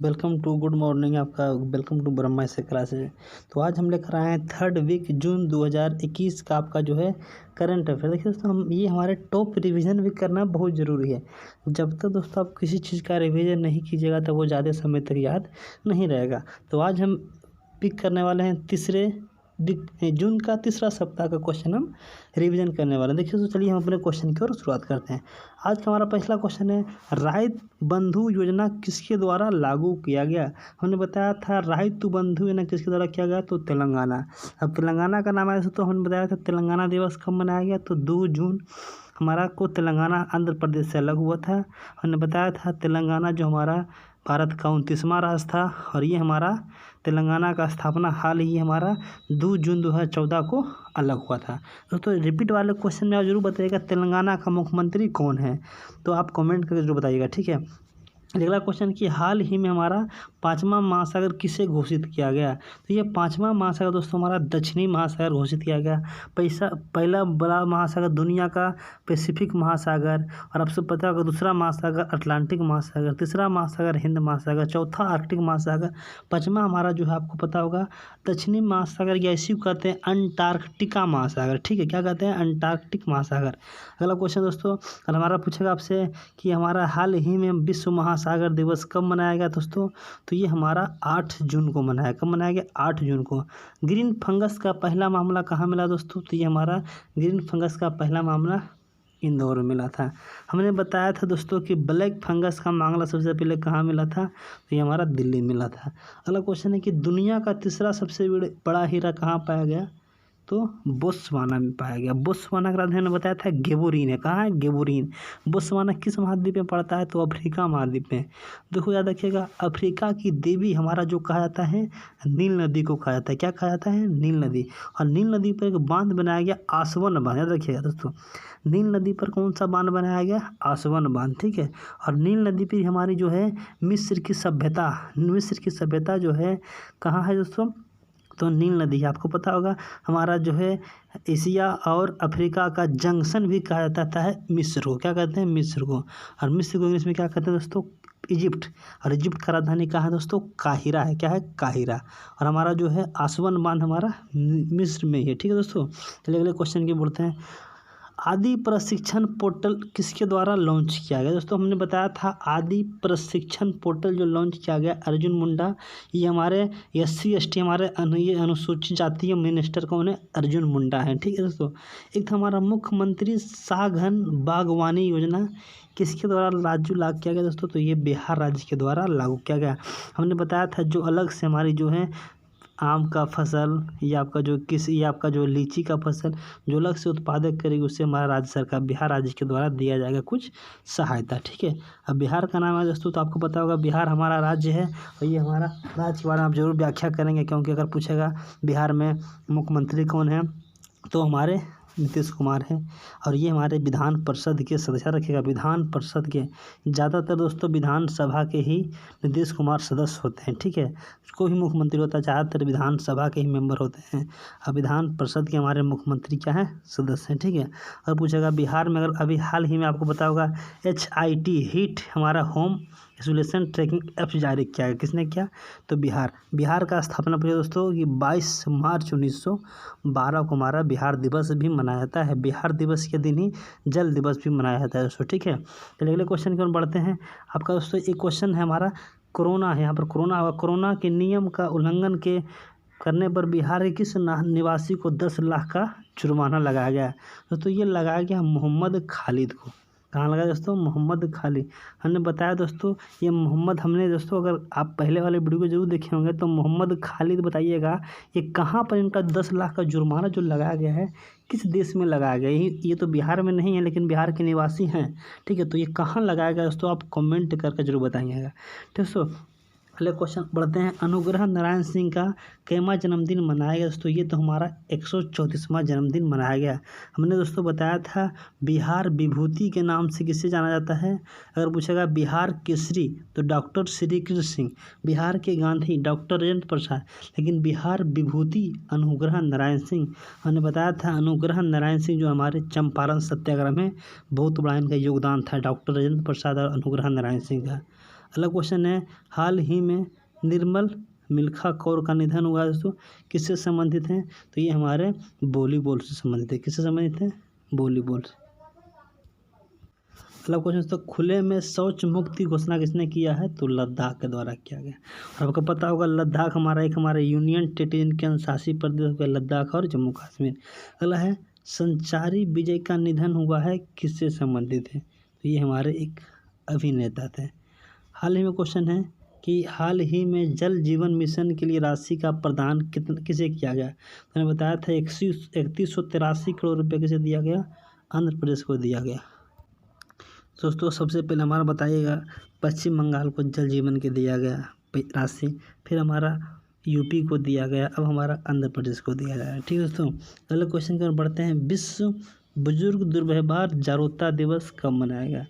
Welcome to good morning. आपका welcome to Brahma से classes. तो आज हम लेकर आए हैं 3rd वीक जून 2021 का आपका जो है करंट अफेयर। देखिए दोस्तों, हम ये हमारे टॉप रिवीजन भी करना बहुत ज़रूरी है। जब तक दोस्तों आप किसी चीज़ का रिवीजन नहीं कीजिएगा तो वो ज़्यादा समय तक याद नहीं रहेगा। तो आज हम पिक करने वाले हैं जून का तीसरा सप्ताह का क्वेश्चन हम रिवीजन करने वाले हैं। देखिए तो चलिए हम अपने क्वेश्चन की ओर शुरुआत करते हैं। आज का हमारा पहला क्वेश्चन है, राहित बंधु योजना किसके द्वारा लागू किया गया। हमने बताया था राहित बंधु योजना किसके द्वारा किया गया, तो तेलंगाना। अब तेलंगाना का नाम आया तो हमने बताया था तेलंगाना दिवस कब मनाया गया, तो 2 जून हमारा को तेलंगाना आंध्र प्रदेश से अलग हुआ था। हमने बताया था तेलंगाना जो हमारा भारत का 29वां राज्य था और ये हमारा तेलंगाना का स्थापना हाल ही हमारा 2 जून 2014 को अलग हुआ था। दोस्तों रिपीट वाले क्वेश्चन में आप जरूर बताइएगा तेलंगाना का मुख्यमंत्री कौन है, तो आप कमेंट करके जरूर बताइएगा, ठीक है। अगला क्वेश्चन कि हाल ही में हमारा 5वां महासागर किसे घोषित किया गया, तो ये 5वां महासागर दोस्तों हमारा दक्षिणी महासागर घोषित किया गया। पहला बड़ा महासागर दुनिया का पैसिफिक महासागर, और आपसे पता होगा दूसरा महासागर अटलांटिक महासागर, तीसरा महासागर हिंद महासागर, चौथा आर्कटिक महासागर, 5वां हमारा जो है आपको पता होगा दक्षिणी महासागर या इसी को कहते हैं अंटार्कटिका महासागर, ठीक है। क्या कहते हैं, अंटार्कटिक महासागर। अगला क्वेश्चन दोस्तों हमारा पूछेगा आपसे कि हमारा हाल ही में विश्व महासागर दिवस कब मनाया गया दोस्तों, तो ये हमारा 8 जून को मनाया। कब मनाया गया, 8 जून को। ग्रीन फंगस का पहला मामला कहाँ मिला दोस्तों, तो ये हमारा ग्रीन फंगस का पहला मामला इंदौर में मिला था। हमने बताया था दोस्तों कि ब्लैक फंगस का मामला सबसे पहले कहाँ मिला था, तो ये हमारा दिल्ली में मिला था। अगला क्वेश्चन है कि दुनिया का तीसरा सबसे बड़ा हीरा कहाँ पाया गया, तो बोत्सवाना में पाया गया। बोत्सवाना का राजधानी मैंने बताया था गेबोरीन है। कहाँ है, गेबोरीन। बोत्सवाना किस महाद्वीप में पड़ता है, तो अफ्रीका महाद्वीप में। देखो याद रखिएगा, अफ्रीका की देवी हमारा जो कहा जाता है नील नदी को कहा जाता है। क्या कहा जाता है, नील नदी। और नील नदी पर एक बांध बनाया गया, आसवन बांध। याद रखिएगा दोस्तों, नील नदी पर कौन सा बांध बनाया गया, आसवन बांध, ठीक है। और नील नदी पर हमारी जो है मिस्र की सभ्यता जो है कहाँ है दोस्तों, तो नील नदी है। आपको पता होगा हमारा जो है एशिया और अफ्रीका का जंक्शन भी कहा जाता है मिस्र को। क्या कहते हैं, मिस्र को। और मिस्र को इंग्लिश में क्या कहते हैं दोस्तों, इजिप्ट। और इजिप्ट का राजधानी कहाँ है दोस्तों, काहिरा है। क्या है, काहिरा। और हमारा जो है आसवन बांध हमारा मिस्र में ही है, ठीक है दोस्तों। चलिए अगले क्वेश्चन की बोलते हैं, आदि प्रशिक्षण पोर्टल किसके द्वारा लॉन्च किया गया दोस्तों। हमने बताया था आदि प्रशिक्षण पोर्टल जो लॉन्च किया गया अर्जुन मुंडा, ये हमारे SC ST हमारे ये अनुसूचित जाति मिनिस्टर कौन है, अर्जुन मुंडा है, ठीक है दोस्तों। एक था हमारा मुख्यमंत्री साघन बागवानी योजना किसके द्वारा लागू किया गया दोस्तों, तो ये बिहार राज्य के द्वारा लागू किया गया। हमने बताया था जो अलग से हमारी जो है आम का फसल या आपका जो लीची का फसल जो अलग से उत्पादक करेगी उससे हमारा राज्य सरकार बिहार राज्य के द्वारा दिया जाएगा कुछ सहायता, ठीक है। अब बिहार का नाम है दोस्तों, तो आपको पता होगा बिहार हमारा राज्य है और ये हमारा राज्य के बारे में आप जरूर व्याख्या करेंगे, क्योंकि अगर पूछेगा बिहार में मुख्यमंत्री कौन है, तो हमारे नीतीश कुमार है। और ये हमारे विधान परिषद के सदस्य रखेगा, विधान परिषद के ज़्यादातर दोस्तों विधानसभा के ही नीतीश कुमार सदस्य होते हैं, ठीक है। कोई भी मुख्यमंत्री होता है ज़्यादातर विधानसभा के ही मेंबर होते हैं। अब विधान परिषद के हमारे मुख्यमंत्री क्या हैं, सदस्य हैं, ठीक है। और पूछेगा बिहार में अगर अभी हाल ही में आपको पता होगा HIT हमारा होम आइसोलेशन ट्रैकिंग ऐप जारी किया है। किसने किया, तो बिहार का स्थापना पूछे दोस्तों कि 22 मार्च 1912 को हमारा बिहार दिवस भी मनाया जाता है। बिहार दिवस के दिन ही जल दिवस भी मनाया जाता है दोस्तों, ठीक है। चलिए अगले क्वेश्चन की ओर बढ़ते हैं। आपका दोस्तों एक क्वेश्चन है हमारा कोरोना है, यहाँ पर कोरोना के नियम का उल्लंघन करने पर बिहार के किस निवासी को 10 लाख का जुर्माना लगाया गया है दोस्तों, ये लगाया गया मोहम्मद खालिद को। कहाँ लगा दोस्तों, मोहम्मद खालिद। हमने बताया दोस्तों ये मोहम्मद, हमने दोस्तों अगर आप पहले वाले वीडियो को जरूर देखे होंगे तो मोहम्मद खालिद बताइएगा ये कहाँ पर इनका 10 लाख का जुर्माना जो लगाया गया है किस देश में लगाया गया है। ये तो बिहार में नहीं है लेकिन बिहार के निवासी हैं, ठीक है। तो ये कहाँ लगाया गया दोस्तों, आप कमेंट करके जरूर बताइएगा, ठीक दोस्तों। अगले क्वेश्चन बढ़ते हैं, अनुग्रह नारायण सिंह का कैमा जन्मदिन मनाया गया दोस्तों, ये तो हमारा 134वां जन्मदिन मनाया गया। हमने दोस्तों बताया था बिहार विभूति के नाम से किसे जाना जाता है। अगर पूछेगा बिहार केसरी तो डॉक्टर श्री कृष्ण सिंह, बिहार के गांधी डॉक्टर राजेंद्र प्रसाद, लेकिन बिहार विभूति अनुग्रह नारायण सिंह। हमने बताया था अनुग्रह नारायण सिंह जो हमारे चंपारण सत्याग्रह में बहुत बड़ा इनका योगदान था, डॉक्टर राजेंद्र प्रसाद और अनुग्रह नारायण सिंह का। अगला क्वेश्चन है, हाल ही में निर्मल मिल्खा कौर का निधन हुआ है दोस्तों, किससे संबंधित हैं? तो ये हमारे वॉलीबॉल से संबंधित है। किससे संबंधित है? वॉलीबॉल। अगला क्वेश्चन दोस्तों, खुले में शौच मुक्ति घोषणा किसने किया है? तो लद्दाख के द्वारा किया गया। और आपको पता होगा लद्दाख हमारा यूनियन टेरिटरी के शासित प्रदेश हो गया लद्दाख और जम्मू कश्मीर। अगला है, संचारी विजय का निधन हुआ है, किससे संबंधित है? तो ये हमारे एक अभिनेता थे। हाल ही में क्वेश्चन है कि हाल ही में जल जीवन मिशन के लिए राशि का प्रदान किसे किया गया? तो मैंने बताया था 3183 करोड़ रुपये किसे दिया गया? आंध्र प्रदेश को दिया गया। दोस्तों सबसे पहले हमारा बताइएगा, पश्चिम बंगाल को जल जीवन के दिया गया राशि, फिर हमारा यूपी को दिया गया, अब हमारा आंध्र प्रदेश को दिया जा रहा है। ठीक है दोस्तों, अगले क्वेश्चन की ओर बढ़ते हैं। विश्व बुजुर्ग दुर्व्यवहार जागरूकता दिवस कब मनाया गया?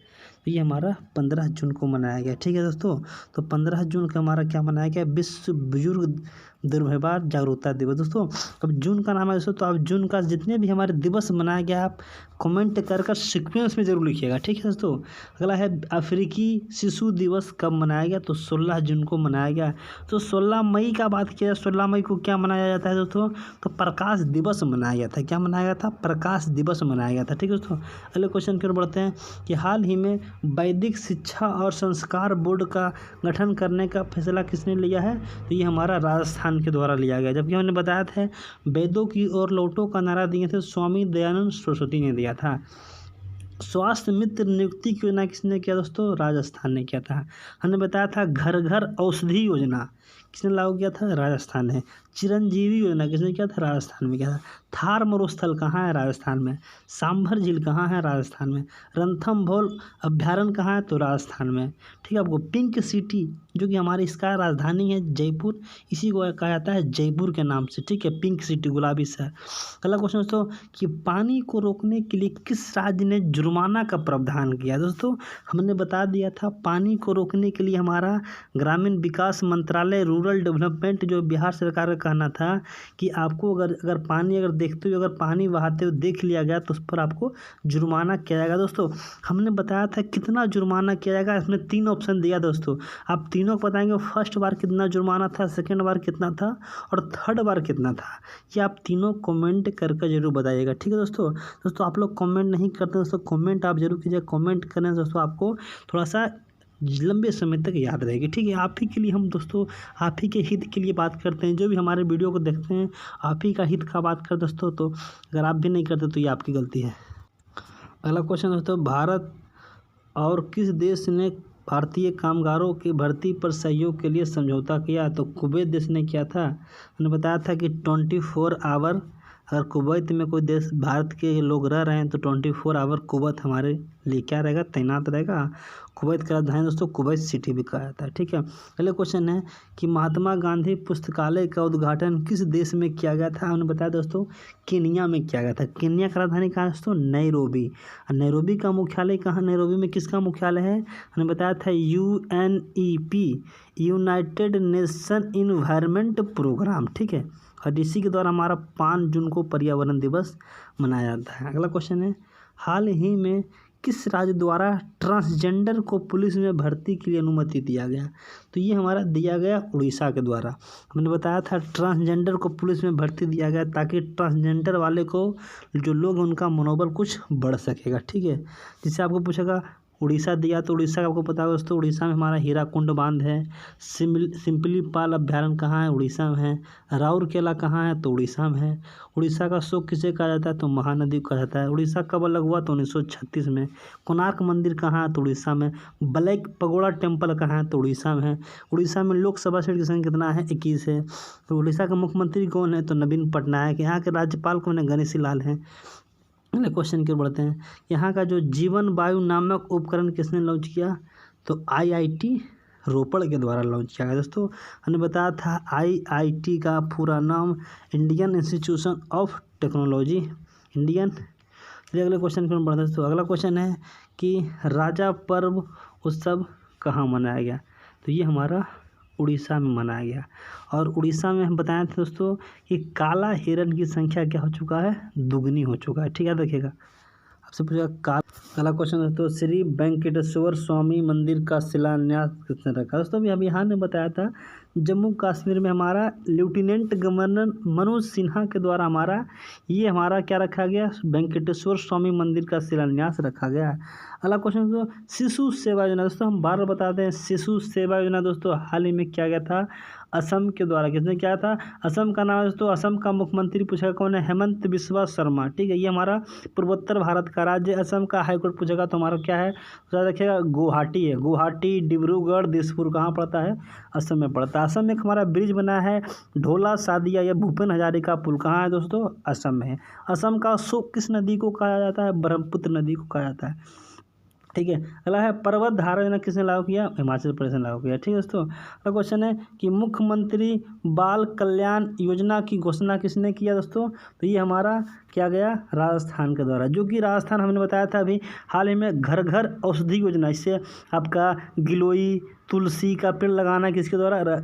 तो ये हमारा 15 जून को मनाया गया। ठीक है दोस्तों, तो 15 जून का हमारा क्या मनाया गया? विश्व बुजुर्ग दुर्व्यवहार जागरूकता दिवस। दोस्तों अब जून का नाम है दोस्तों, तो आप जून का जितने भी हमारे दिवस मनाया गया आप कमेंट कर सीक्वेंस में जरूर लिखिएगा। ठीक है दोस्तों, अगला है अफ्रीकी शिशु दिवस कब मनाया गया? तो 16 जून को मनाया गया। तो 16 मई का बात किया, 16 मई को क्या मनाया जाता है दोस्तों? तो प्रकाश दिवस मनाया गया था। क्या मनाया गया था? प्रकाश दिवस मनाया गया था। ठीक है दोस्तों, अगले क्वेश्चन की ओर बढ़ते हैं कि हाल ही में वैदिक शिक्षा और संस्कार बोर्ड का गठन करने का फैसला किसने लिया है? तो ये हमारा राजस्थान के द्वारा लिया गया। जबकि हमने बताया था वेदों की ओर लौटो का नारा दिए थे स्वामी दयानंद सरस्वती ने दिया था। स्वास्थ्य मित्र नियुक्ति की योजना किसने किया दोस्तों? राजस्थान ने किया था। हमने बताया था घर घर औषधि योजना किसने लागू किया था? राजस्थान ने। चिरंजीवी योजना किसने किया था? राजस्थान में किया था। थार मरुस्थल कहाँ है? राजस्थान में। सांभर झील कहाँ है? राजस्थान में। रणथंभौर अभ्यारण्य कहाँ है? तो राजस्थान में। ठीक है, आपको पिंक सिटी जो कि हमारी इसका राजधानी है जयपुर, इसी को कहा जाता है जयपुर के नाम से। ठीक है, पिंक सिटी, गुलाबी शहर। अगला क्वेश्चन दोस्तों कि पानी को रोकने के लिए किस राज्य ने जुर्माना का प्रावधान किया? दोस्तों हमने बता दिया था पानी को रोकने के लिए हमारा ग्रामीण विकास मंत्रालय रूरल डेवलपमेंट जो बिहार सरकार का कहना था कि आपको अगर पानी अगर देखते हुए अगर पानी बहाते हुए देख लिया गया तो उस पर आपको जुर्माना किया जाएगा। दोस्तों हमने बताया था कितना जुर्माना किया जाएगा, इसमें 3 ऑप्शन दिया दोस्तों, आप तीनों को बताएंगे फर्स्ट बार कितना जुर्माना था, सेकेंड बार कितना था और थर्ड बार कितना था। ये आप तीनों कमेंट करके जरूर बताइएगा। ठीक है दोस्तों आप लोग कमेंट नहीं करते दोस्तों, कमेंट आप जरूर कीजिए। कमेंट करने दोस्तों आपको थोड़ा सा लंबे समय तक याद रहेगी। ठीक है, आप ही के लिए हम दोस्तों आप ही के हित के लिए बात करते हैं। जो भी हमारे वीडियो को देखते हैं आप ही का हित का बात कर दोस्तों, तो अगर आप भी नहीं करते तो ये आपकी गलती है। अगला क्वेश्चन दोस्तों, भारत और किस देश ने भारतीय कामगारों की भर्ती पर सहयोग के लिए समझौता किया? तो कुवैत देश ने किया था। मैंने बताया था कि 24 आवर अगर कुवैत में कोई देश भारत के लोग रह रहे हैं तो 24 आवर कुवैत हमारे लिए क्या रहेगा? तैनात रहेगा। कुवैत का राजधानी दोस्तों कुवैत सिटी भी कहा जाता है। ठीक है, अगले क्वेश्चन है कि महात्मा गांधी पुस्तकालय का उद्घाटन किस देश में किया गया था? हमने बताया दोस्तों केन्या में किया गया था। केन्या का राजधानी कहाँ है दोस्तों? नैरोबी। नैरोबी का मुख्यालय कहाँ? नैरोबी में किसका मुख्यालय है? हमने बताया था UNEP, united nation environment programme. ठीक है, और इसी के द्वारा हमारा 5 जून को पर्यावरण दिवस मनाया जाता है। अगला क्वेश्चन है हाल ही में किस राज्य द्वारा ट्रांसजेंडर को पुलिस में भर्ती के लिए अनुमति दिया गया? तो ये हमारा दिया गया उड़ीसा के द्वारा। हमने बताया था ट्रांसजेंडर को पुलिस में भर्ती दिया गया ताकि ट्रांसजेंडर वाले को जो लोग हैं उनका मनोबल कुछ बढ़ सकेगा। ठीक है, जिससे आपको पूछेगा उड़ीसा दिया तो उड़ीसा का आपको पता है दोस्तों उड़ीसा में हमारा हीराकुंड बांध है। सिंपली पाल अभ्यारण्य कहाँ है? उड़ीसा में है। राउरकेला कहाँ है? तो उड़ीसा में है। उड़ीसा का शोक किसे कहा जाता है? तो महानदी कहा जाता है। उड़ीसा कब अलग हुआ? तो 1936 में। कोणार्क मंदिर कहाँ है? तो उड़ीसा में। ब्लैक पगोड़ा टेम्पल कहाँ है? तो उड़ीसा में है। उड़ीसा में लोकसभा सीट की संख्या कितना है? 21 है। तो उड़ीसा का मुख्यमंत्री कौन है? तो नवीन पटनायक। यहाँ के राज्यपाल कौन है? गणेशी लाल हैं। अगले क्वेश्चन की ओर बढ़ते हैं। यहाँ का जो जीवन वायु नामक उपकरण किसने लॉन्च किया? तो IIT रोपड़ के द्वारा लॉन्च किया गया। दोस्तों हमने बताया था IIT का पूरा नाम Indian institution of technology Indian. चलिए अगले क्वेश्चन की ओर बढ़ते हैं दोस्तों। अगला क्वेश्चन है कि राजा पर्व उत्सव कहाँ मनाया गया? तो ये हमारा उड़ीसा में मनाया गया। और उड़ीसा में हम बताए थे दोस्तों कि काला हिरण की संख्या क्या हो चुका है? दुगनी हो चुका है। ठीक है, देखिएगा आपसे पूछेगा अगला क्वेश्चन दोस्तों, श्री वेंकटेश्वर स्वामी मंदिर का शिलान्यास किसने रखा। दोस्तों अभी हम यहाँ ने बताया था जम्मू कश्मीर में हमारा लेफ्टिनेंट गवर्नर मनोज सिन्हा के द्वारा हमारा क्या रखा गया, वेंकटेश्वर स्वामी मंदिर का शिलान्यास रखा गया। अगला क्वेश्चन दोस्तों, शिशु सेवा योजना। दोस्तों हम बार बार बताते हैं शिशु सेवा योजना दोस्तों हाल ही में किया गया था असम के द्वारा। किसने किया था, असम का नाम है दोस्तों। असम का मुख्यमंत्री पूछेगा कौन है, हेमंत बिस्वा शर्मा। ठीक है, ये हमारा पूर्वोत्तर भारत का राज्य असम का हाईकोर्ट पूछेगा तो हमारा क्या है, तो देखिएगा गुवाहाटी है। गुवाहाटी, डिब्रूगढ़, दिसपुर कहाँ पड़ता है, असम में पड़ता है। असम में एक हमारा ब्रिज बना है ढोला सादिया या भूपेन हजारिका पुल, कहाँ है दोस्तों, असम में है। असम का शोक किस नदी को कहा जाता है, ब्रह्मपुत्र नदी को कहा जाता है। ठीक है, अगला है पर्वत धारा योजना किसने लागू किया, हिमाचल प्रदेश ने लागू किया। ठीक है दोस्तों, अगला क्वेश्चन है कि मुख्यमंत्री बाल कल्याण योजना की घोषणा किसने किया दोस्तों, तो ये हमारा क्या गया, राजस्थान के द्वारा, जो कि राजस्थान हमने बताया था अभी हाल ही में घर घर औषधि योजना। इससे आपका गिलोई तुलसी का पेड़ लगाना किसके द्वारा,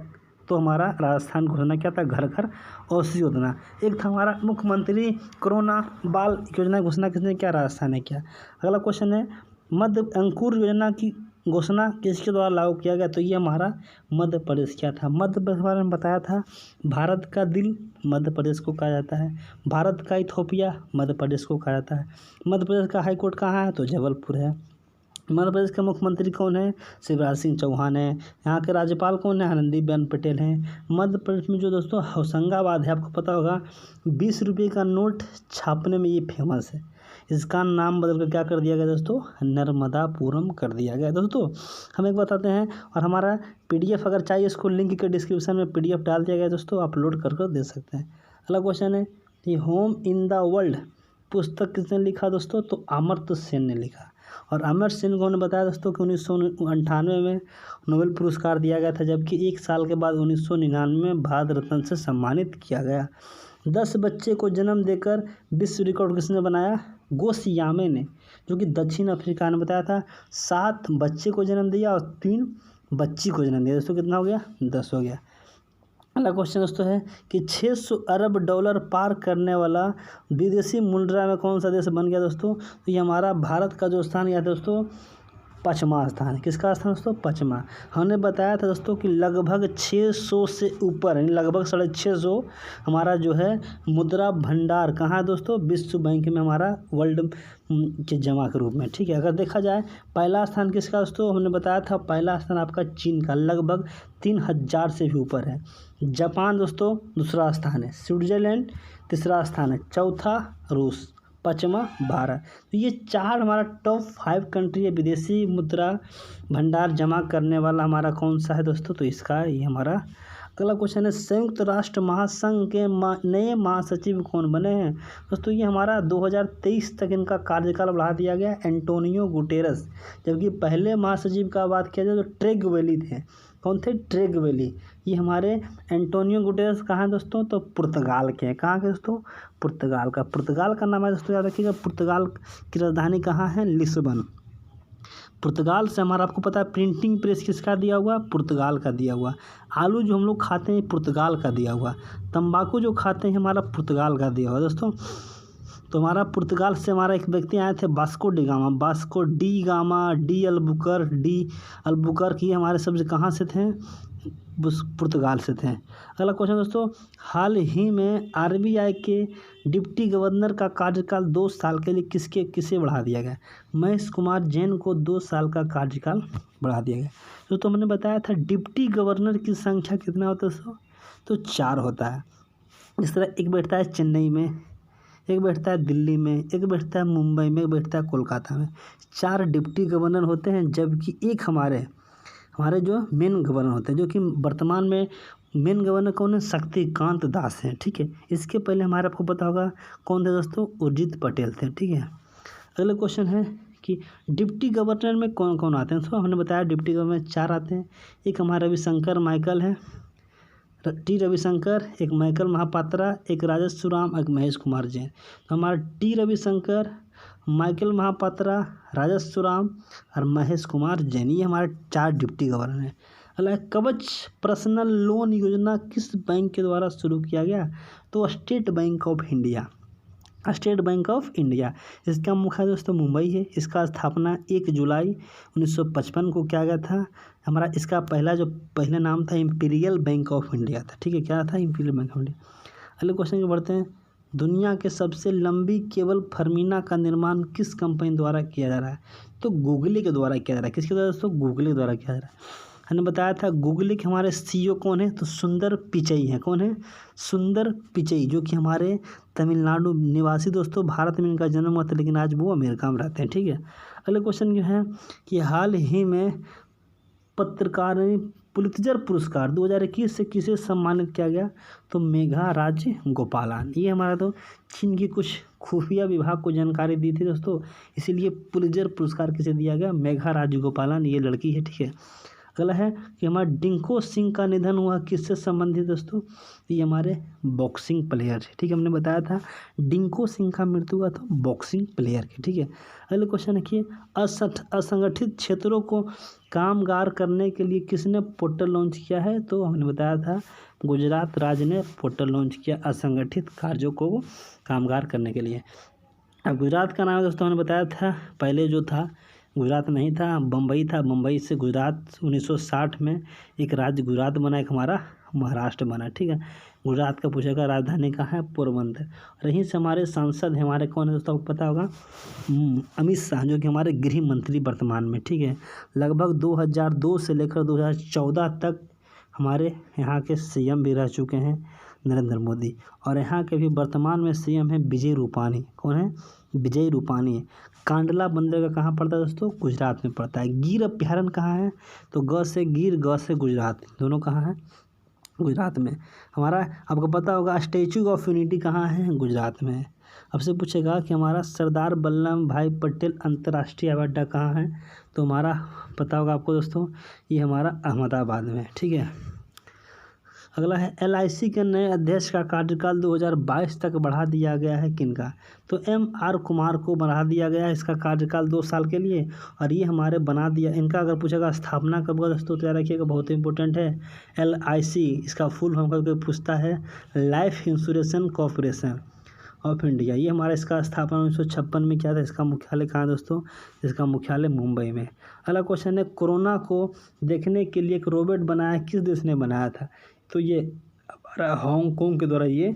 तो हमारा राजस्थान घोषणा क्या था, घर घर औषधि योजना। एक था हमारा मुख्यमंत्री कोरोना बाल योजना घोषणा किसने किया, राजस्थान ने किया। अगला क्वेश्चन है मध्य अंकुर योजना की घोषणा किसके द्वारा लागू किया गया, तो ये हमारा मध्य प्रदेश क्या था। मध्य प्रदेश के बारे में बताया था, भारत का दिल मध्य प्रदेश को कहा जाता है, भारत का इथोपिया मध्य प्रदेश को कहा जाता है। मध्य प्रदेश का हाईकोर्ट कहाँ है, तो जबलपुर है। मध्य प्रदेश के मुख्यमंत्री कौन है, शिवराज सिंह चौहान है। यहाँ के राज्यपाल कौन है, आनंदीबेन पटेल हैं। मध्य प्रदेश में जो दोस्तों होशंगाबाद है, आपको पता होगा 20 रुपये का नोट छापने में ये फेमस है। इसका नाम बदल कर क्या कर दिया गया दोस्तों, नर्मदापुरम कर दिया गया। दोस्तों हम एक बताते हैं, और हमारा PDF अगर चाहिए इसको लिंक के डिस्क्रिप्शन में PDF डाल दिया गया दोस्तों, अपलोड कर दे सकते हैं। अगला क्वेश्चन है कि होम इन द वर्ल्ड पुस्तक किसने लिखा दोस्तों, तो अमर्त्य सेन ने लिखा। और अमर्त्य सेन को उन्होंने बताया दोस्तों कि 1998 में नोबेल पुरस्कार दिया गया था, जबकि 1 साल के बाद 1999 में भारत रत्न से सम्मानित किया गया। 10 बच्चे को जन्म देकर विश्व रिकॉर्ड किसने बनाया, गोसियामे ने, जो कि दक्षिण अफ्रीका ने बताया था। 7 बच्चे को जन्म दिया और 3 बच्ची को जन्म दिया। दोस्तों कितना हो गया, 10 हो गया। अगला क्वेश्चन दोस्तों है कि 600 अरब डॉलर पार करने वाला विदेशी मुद्रा में कौन सा देश बन गया दोस्तों, तो ये हमारा भारत का जो स्थान गया दोस्तों, 5वां स्थान है। किसका स्थान दोस्तों, 5वां। हमने बताया था दोस्तों कि लगभग 600 से ऊपर यानी लगभग 650 हमारा जो है मुद्रा भंडार कहाँ है दोस्तों, विश्व बैंक में हमारा वर्ल्ड के जमा के रूप में। ठीक है, अगर देखा जाए पहला स्थान किसका दोस्तों, हमने बताया था पहला स्थान आपका चीन का लगभग 3000 से भी ऊपर है। जापान दोस्तों दूसरा स्थान है, स्विट्जरलैंड तीसरा स्थान है, चौथा रूस, 5वां भारत। तो ये 4 हमारा टॉप 5 कंट्री है विदेशी मुद्रा भंडार जमा करने वाला हमारा कौन सा है दोस्तों, तो इसका ये हमारा। अगला क्वेश्चन है संयुक्त राष्ट्र महासंघ के नए महासचिव कौन बने हैं दोस्तों, ये हमारा 2023 तक इनका कार्यकाल बढ़ा दिया गया, एंटोनियो गुटेरस। जबकि पहले महासचिव का बात किया जाए तो ट्रेगवेली थे। कौन थे, ट्रेगवेली। ये हमारे एंटोनियो गुटेरस कहाँ हैं दोस्तों, तो पुर्तगाल के हैं। कहाँ के दोस्तों, पुर्तगाल का। पुर्तगाल का नाम है दोस्तों, याद रखिएगा। पुर्तगाल की राजधानी कहाँ है, लिस्बन। पुर्तगाल से हमारा आपको पता है प्रिंटिंग प्रेस किसका दिया हुआ, पुर्तगाल का दिया हुआ। आलू जो हम लोग खाते हैं पुर्तगाल का दिया हुआ। तंबाकू जो खाते हैं हमारा पुर्तगाल का दिया हुआ दोस्तों। तो हमारा पुर्तगाल से हमारा एक व्यक्ति आए थे Vasco D gamma, Vasco D gamma, D Albuquerque की हमारे शब्द कहाँ से थे, पुर्तगाल से थे। अगला क्वेश्चन दोस्तों, हाल ही में RBI के डिप्टी गवर्नर का कार्यकाल 2 साल के लिए किसे बढ़ा दिया गया, महेश कुमार जैन को 2 साल का कार्यकाल बढ़ा दिया गया। तो हमने बताया था डिप्टी गवर्नर की संख्या कितना होता है दोस्तों, तो 4 होता है। इस तरह एक बैठता है चेन्नई में, एक बैठता है दिल्ली में, एक बैठता है मुंबई में, एक बैठता है कोलकाता में। 4 डिप्टी गवर्नर होते हैं, जबकि एक हमारे जो मेन गवर्नर होते हैं, जो कि वर्तमान में मेन गवर्नर कौन है, शक्तिकांत दास हैं। ठीक है, इसके पहले हमारे आपको पता होगा कौन थे दोस्तों, उर्जित पटेल थे। ठीक है, अगला क्वेश्चन है कि डिप्टी गवर्नर में कौन कौन आते हैं। तो हमने बताया डिप्टी गवर्नर में 4 आते हैं। एक हमारा रविशंकर माइकल है, टी रविशंकर, एक माइकल महापात्रा, एक राजस्व राम, एक महेश कुमार जैन। तो हमारा टी रविशंकर, माइकल महापात्रा, राजस्व राम और महेश कुमार जैन, ये हमारे 4 डिप्टी गवर्नर हैं। अगला कवच पर्सनल लोन योजना किस बैंक के द्वारा शुरू किया गया, तो state bank of India. State bank of India, इसका मुख्यालय दोस्तों मुंबई है। इसका स्थापना 1 जुलाई 1955 को किया गया था। हमारा इसका पहला नाम था इंपीरियल बैंक ऑफ इंडिया था। ठीक है, क्या था? Imperial bank of India. अगले क्वेश्चन को बढ़ते हैं। दुनिया के सबसे लंबी केबल फर्मीना का निर्माण किस कंपनी द्वारा किया जा रहा है? तो गूगली के द्वारा किया जा रहा है। किसके द्वारा दोस्तों? गूगली के द्वारा किया जा रहा है। हमने बताया था गूगली के हमारे सीईओ कौन है? तो सुंदर पिचई है। कौन है? सुंदर पिचई, जो कि हमारे तमिलनाडु निवासी दोस्तों। भारत में इनका जन्म हुआ था, लेकिन आज वो अमेरिका में रहते हैं। ठीक है, अगले क्वेश्चन जो है कि हाल ही में पत्रकार पुलित्जर पुरस्कार 2021 से किसे सम्मानित किया गया? तो मेघा राजगोपालन। ये हमारा तो चीन की कुछ खुफिया विभाग को जानकारी दी थी दोस्तों, इसीलिए पुलित्जर पुरस्कार किसे दिया गया? मेघा राजगोपालन, ये लड़की है। ठीक है, अगला है कि हमारा डिंको सिंह का निधन हुआ किससे संबंधित दोस्तों? ये हमारे बॉक्सिंग प्लेयर है। ठीक है, हमने बताया था डिंको सिंह का मृत्यु हुआ था बॉक्सिंग प्लेयर के। ठीक है, अगले क्वेश्चन देखिए, असंगठित क्षेत्रों को कामगार करने के लिए किसने पोर्टल लॉन्च किया है? तो हमने बताया था गुजरात राज्य ने पोर्टल लॉन्च किया असंगठित कार्यों को कामगार करने के लिए। अब गुजरात का नाम दोस्तों हमने बताया था, पहले जो था गुजरात नहीं था, बम्बई था। बम्बई से गुजरात 1960 में एक राज्य गुजरात बना, एक हमारा महाराष्ट्र बना। ठीक है, गुजरात का पूछेगा राजधानी कहाँ है? पोरबंदर। और यहीं से हमारे सांसद हैं, हमारे कौन है दोस्तों? आपको पता होगा अमित शाह, जो कि हमारे गृह मंत्री वर्तमान में। ठीक है, लगभग 2002 से लेकर 2014 तक हमारे यहाँ के सीएम भी रह चुके हैं नरेंद्र मोदी। और यहाँ के भी वर्तमान में सीएम है विजय रूपानी। कौन है? विजय रूपानी। कांडला बंदरगाह कहाँ पड़ता है दोस्तों? गुजरात में पड़ता है। गिर अभ्यारण्य कहाँ है? तो ग से गिर, ग से गुजरात, दोनों कहाँ है? गुजरात में। हमारा आपको पता होगा स्टैचू ऑफ यूनिटी कहाँ है? गुजरात में। अब से पूछेगा कि हमारा सरदार वल्लभ भाई पटेल अंतर्राष्ट्रीय हवाई अड्डा कहाँ है? तो हमारा पता होगा आपको दोस्तों, ये हमारा अहमदाबाद में। ठीक है, अगला है LIC के नए अध्यक्ष का कार्यकाल 2022 तक बढ़ा दिया गया है किनका? तो MR कुमार को बढ़ा दिया गया है, इसका कार्यकाल 2 साल के लिए। और ये हमारे बना दिया, इनका अगर पूछेगा स्थापना कब हुआ दोस्तों, तो याद रखिएगा बहुत इंपॉर्टेंट है। LIC इसका फुल फॉर्म करके पूछता है life insurance corporation of India. ये हमारा इसका स्थापना 1956 में किया था। इसका मुख्यालय कहाँ है दोस्तों? इसका मुख्यालय मुंबई में। अगला क्वेश्चन है कोरोना को देखने के लिए एक रोबोट बनाया, किस देश ने बनाया था? तो ये हमारा हांगकांग के द्वारा ये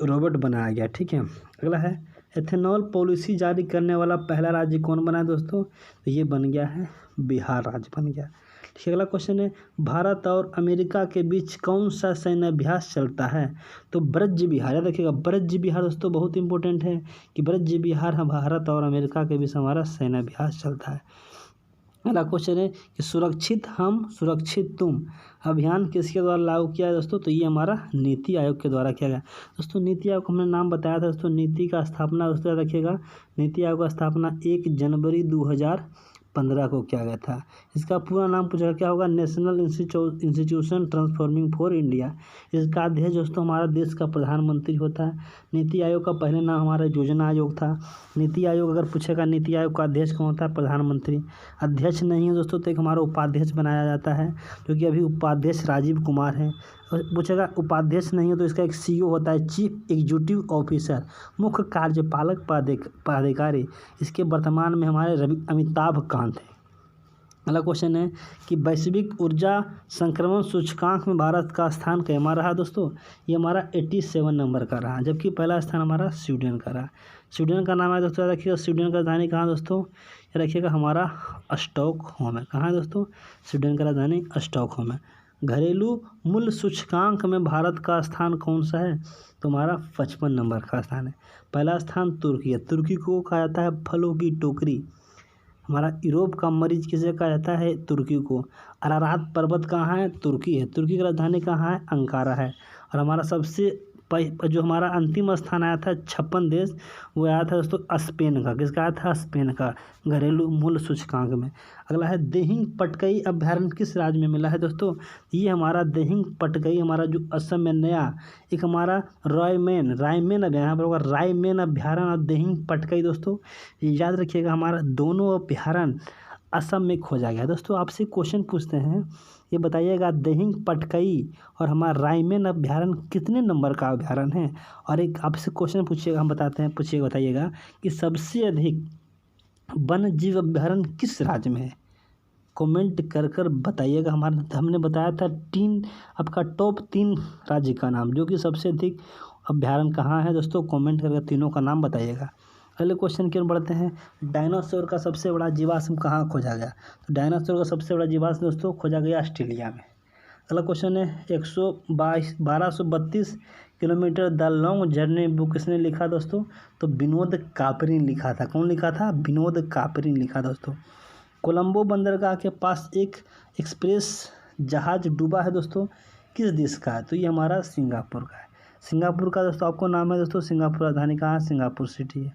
रोबोट बनाया गया। ठीक है, अगला है एथेनॉल पॉलिसी जारी करने वाला पहला राज्य कौन बना है दोस्तों? तो ये बन गया है बिहार राज्य बन गया। ठीक है, अगला क्वेश्चन है भारत और अमेरिका के बीच कौन सा सैन्य अभ्यास चलता है? तो ब्रज विहार। याद रखिएगा ब्रज विहार दोस्तों बहुत इंपॉर्टेंट है कि ब्रज विहार भारत और अमेरिका के बीच हमारा सैन्य अभ्यास चलता है। अगला क्वेश्चन है कि सुरक्षित हम सुरक्षित तुम अभियान किसके द्वारा लागू किया है दोस्तों? तो ये हमारा नीति आयोग के द्वारा किया गया। दोस्तों नीति आयोग को हमने नाम बताया था दोस्तों, नीति का स्थापना दोस्तों याद रखिएगा, नीति आयोग का स्थापना 1 जनवरी 2015 को किया गया था। इसका पूरा नाम पूछा क्या होगा? National institution transforming for India. इसका अध्यक्ष दोस्तों हमारा देश का प्रधानमंत्री होता है। नीति आयोग का पहले नाम हमारा योजना आयोग था। नीति आयोग अगर पूछेगा नीति आयोग का अध्यक्ष कौन होता है? प्रधानमंत्री। अध्यक्ष नहीं है दोस्तों तो एक हमारा उपाध्यक्ष बनाया जाता है, क्योंकि अभी उपाध्यक्ष राजीव कुमार है। पूछेगा उपाध्यक्ष नहीं है तो इसका एक CEO होता है, चीफ एग्जीक्यूटिव ऑफिसर, मुख्य कार्यपालक पदाधिकारी। इसके वर्तमान में हमारे अमिताभ कांत है। अगला क्वेश्चन है कि वैश्विक ऊर्जा संक्रमण सूचकांक में भारत का स्थान कैमा रहा दोस्तों? ये हमारा 87 नंबर का रहा, जबकि पहला स्थान हमारा स्वीडन का रहा। स्वीडन का नाम है दोस्तों याद रखिएगा, स्वीडन का राजधानी कहाँ दोस्तों? याद रखिएगा हमारा स्टॉकहोम है। कहाँ है दोस्तों? स्वीडन का राजधानी स्टॉकहोम है। घरेलू मूल्य सूचकांक में भारत का स्थान कौन सा है? तो हमारा 55 नंबर का स्थान है। पहला स्थान तुर्की है। तुर्की को कहा जाता है फलों की टोकरी। हमारा यूरोप का मरीज किसे कहा जाता है? तुर्की को। अरारात पर्वत कहाँ है? तुर्की है। तुर्की की राजधानी कहाँ है? अंकारा है। और हमारा सबसे जो हमारा अंतिम स्थान आया था 56 देश, वो आया था दोस्तों स्पेन का। किसका आया था? स्पेन का, घरेलू मूल्य सूचकांक में। अगला है देहिंग पटकई अभ्यारण्य किस राज्य में मिला है दोस्तों? ये हमारा देहिंग पटकई हमारा जो असम में नया एक हमारा रायमेन अभ्यारण्य, यहाँ पर होगा रायमेन अभ्यारण्य और देहिंग पटकई दोस्तों याद रखिएगा, हमारा दोनों अभ्यारण्य असम में खोजा गया। दोस्तों आपसे क्वेश्चन पूछते हैं ये बताइएगा दिहिंग पटकई और हमारा रायमन अभ्यारण्य कितने नंबर का अभ्यारण्य है। और एक आपसे क्वेश्चन पूछिएगा, हम बताते हैं, पूछिएगा बताइएगा कि सबसे अधिक वन्य जीव अभ्यारण्य किस राज्य में है। कमेंट कर बताइएगा। हमने बताया था आपका टॉप 3 राज्य का नाम, जो कि सबसे अधिक अभ्यारण्य कहाँ है दोस्तों। कमेंट करके तीनों का नाम बताइएगा। अगले क्वेश्चन की ओर बढ़ते हैं। डायनासोर का सबसे बड़ा जीवाश्म कहाँ खोजा गया। तो डायनासोर का सबसे बड़ा जीवाश्म दोस्तों खोजा गया ऑस्ट्रेलिया में। अगला क्वेश्चन है 1232 kilometre the long journey book किसने लिखा दोस्तों। तो विनोद कापरी ने लिखा था। कौन लिखा था। विनोद कापरी ने लिखा दोस्तों। कोलंबो बंदरगाह के पास एक एक्सप्रेस जहाज डूबा है दोस्तों, किस देश का है। तो ये हमारा सिंगापुर का है। सिंगापुर का दोस्तों आपको नाम है दोस्तों। सिंगापुर राजधानी कहाँ है। सिंगापुर सिटी है।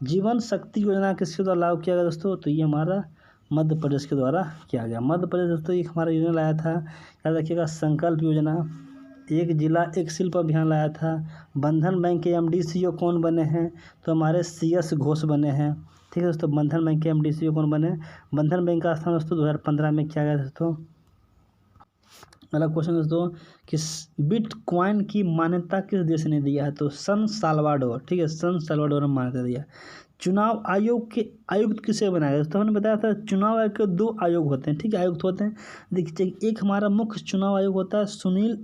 जीवन शक्ति योजना किसके द्वारा लागू किया गया दोस्तों। तो ये हमारा मध्य प्रदेश के द्वारा किया गया। मध्य प्रदेश दोस्तों एक हमारा योजना लाया था, याद रखिएगा, संकल्प योजना। एक जिला एक शिल्प अभियान लाया था। बंधन बैंक के MD CEO कौन बने हैं। तो हमारे CS घोष बने हैं। ठीक है दोस्तों, बंधन बैंक के MD CEO कौन बने। बंधन बैंक का स्थान दोस्तों 2015 में किया गया दोस्तों। अगला क्वेश्चन दोस्तों कि बिटकॉइन की मान्यता किस देश ने दिया है। तो सन साल्वाडोर। ठीक है, सन साल्वाडोर ने मान्यता दिया। चुनाव आयोग के आयुक्त किसे बनाया गया। दोस्तों हमने बताया था चुनाव आयोग के 2 आयोग होते हैं। ठीक है, आयुक्त होते हैं। देखिए, एक हमारा मुख्य चुनाव आयोग होता है सुनील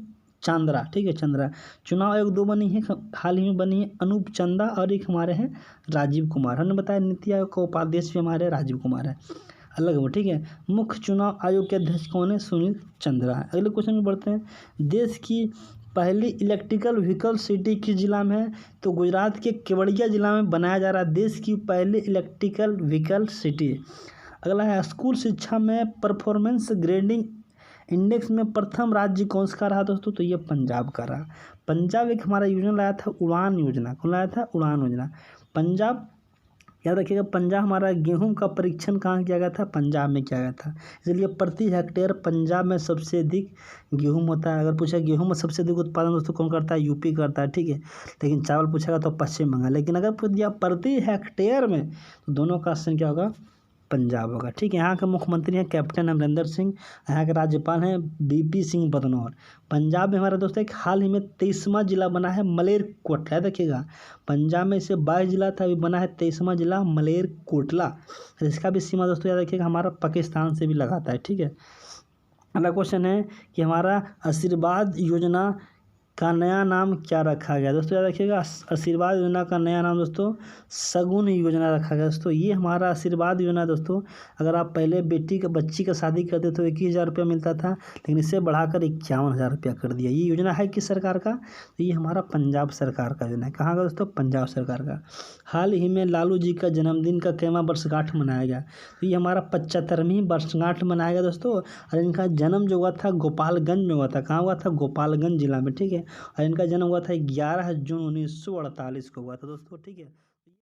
चांद्रा। ठीक है, चंद्रा। चुनाव आयोग 2 बनी है, हाल ही में बनी है, अनूप चंदा, और एक हमारे हैं राजीव कुमार। हमने बताया नीति आयोग का उपाध्यक्ष भी हमारे राजीव कुमार है, अलग है वो। ठीक है, मुख्य चुनाव आयोग के अध्यक्ष कौन है। सुनील चंद्रा है। अगले क्वेश्चन में बढ़ते हैं। देश की पहली इलेक्ट्रिकल व्हीकल सिटी किस जिला में है। तो गुजरात के केवड़िया जिला में बनाया जा रहा है देश की पहली इलेक्ट्रिकल व्हीकल सिटी। अगला है स्कूल शिक्षा में परफॉर्मेंस ग्रेडिंग इंडेक्स में प्रथम राज्य कौन सा रहा दोस्तों। तो ये पंजाब का रहा। पंजाब एक हमारा योजना लाया था, उड़ान योजना। कौन लाया था। उड़ान योजना। पंजाब, याद रखिएगा, पंजाब हमारा गेहूं का परीक्षण कहाँ किया गया था। पंजाब में किया गया था। इसलिए प्रति हेक्टेयर पंजाब में सबसे अधिक गेहूं होता है। अगर पूछा गेहूं में सबसे अधिक उत्पादन दोस्तों कौन करता है। यूपी करता है। ठीक है, लेकिन चावल पूछेगा तो पश्चिम बंगाल। लेकिन अगर पूछ दिया प्रति हेक्टेयर में, तो दोनों का स्थान क्या होगा। पंजाब होगा। ठीक है, यहाँ के मुख्यमंत्री हैं कैप्टन अमरिंदर सिंह। यहाँ के राज्यपाल हैं BP सिंह बदनौर। पंजाब में हमारा दोस्तों एक हाल ही में 23वां जिला बना है मलेरकोटला। देखिएगा, पंजाब में इसे 22 जिला था, अभी बना है 23वां जिला मलेरकोटला। इसका भी सीमा दोस्तों याद रखिएगा हमारा पाकिस्तान से भी लगाता है। ठीक है, अगला क्वेश्चन है कि हमारा आशीर्वाद योजना का नया नाम क्या रखा गया। दोस्तों याद रखिएगा, आशीर्वाद योजना का नया नाम दोस्तों सगुन योजना रखा गया। दोस्तों ये हमारा आशीर्वाद योजना दोस्तों, अगर आप पहले बच्ची का शादी करते तो 21,000 रुपया मिलता था, लेकिन इसे बढ़ाकर 51,000 रुपया कर दिया। ये योजना है किस सरकार का। तो ये हमारा पंजाब सरकार का योजना है। कहाँ का दोस्तों। पंजाब सरकार का। हाल ही में लालू जी का जन्मदिन का 1वां वर्षगांठ मनाया गया। तो ये हमारा 75वीं वर्षगांठ मनाया गया दोस्तों। और इनका जन्म जो हुआ था गोपालगंज में हुआ था। कहाँ हुआ था। गोपालगंज जिला में। ठीक है, और इनका जन्म हुआ था 11 जून 1948 को हुआ था दोस्तों। ठीक है।